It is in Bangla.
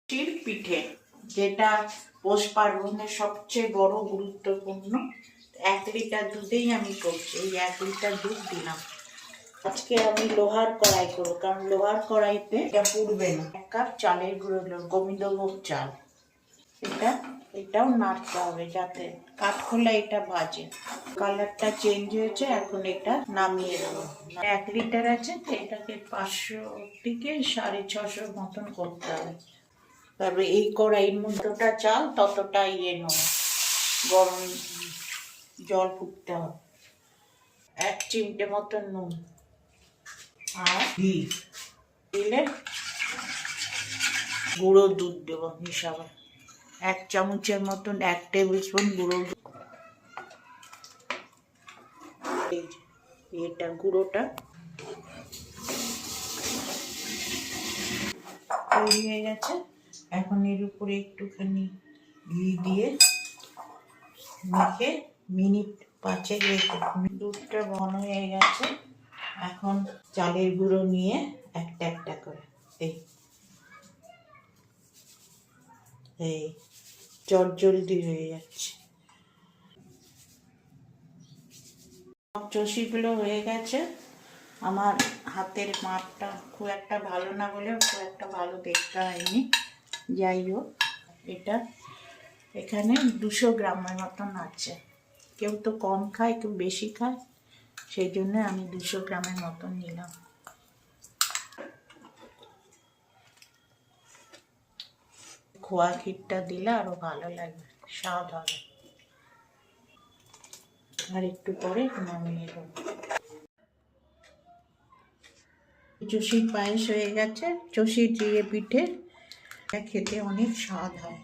চির পিঠে, যেটা পৌষ পার্বণের সবচেয়ে বড় গুরুত্বপূর্ণ। 1 লিটার দুধেই আমি করছি। এই 1 লিটার দুধ দিলাম। আজকে আমি লোহার কড়াই করবো, কারণ লোহার কড়াইতে এটা পুড়বে না। 1 কাপ চালের গুঁড়ো, গোবিন্দভোগ চাল। এটাও নাড়তে হবে যাতে কাঠখোলা এটা ভাজে। কালারটা চেঞ্জ হয়েছে, এখন এটা নামিয়ে দেবো। 1 লিটার আছে তো এটাকে 500 থেকে 650 মতন করতে হবে। তারপরে এই কড়াইয়ের মধ্যেটা চাল ততটা নেবো, গরম জল ফুটতে হবে। 1 চিমটে মতন নুন আর ঘি দিলে গুঁড়ো দুধ দেবো মিশাবো। 1 চামচের মতন 1 টেবিল স্পুন গুঁড়ো দুধ। এটা গুঁড়োটা তৈরি হয়ে গেছে। এখন এর উপরে একটুখানি ঘি দিয়ে মেখে মিনিট 5 রেখে। দুধটা ঘন হয়ে গেছে। এখন চালের গুঁড়ো নিয়ে একটা একটা করে এই জলদি হয়ে যাচ্ছে। চষিগুলো হয়ে গেছে। আমার হাতের মাপটা খুব একটা ভালো না বলে খুব একটা ভালো দেখতে হয়নি। যাই হোক, এটা এখানে 200 গ্রামের মতন আছে। কেউ তো কম খায়, কেউ বেশি খায়, সেই জন্য আমি 200 গ্রামের মতন নিলাম। খোয়া ক্ষীরটা দিলে আরো ভালো লাগবে, স্বাদ হবে। আর একটু পরে নামিয়ে দেবো। চষির পায়েস হয়ে গেছে। চষির দিয়ে পিঠে খেতে অনেক স্বাদ হয়।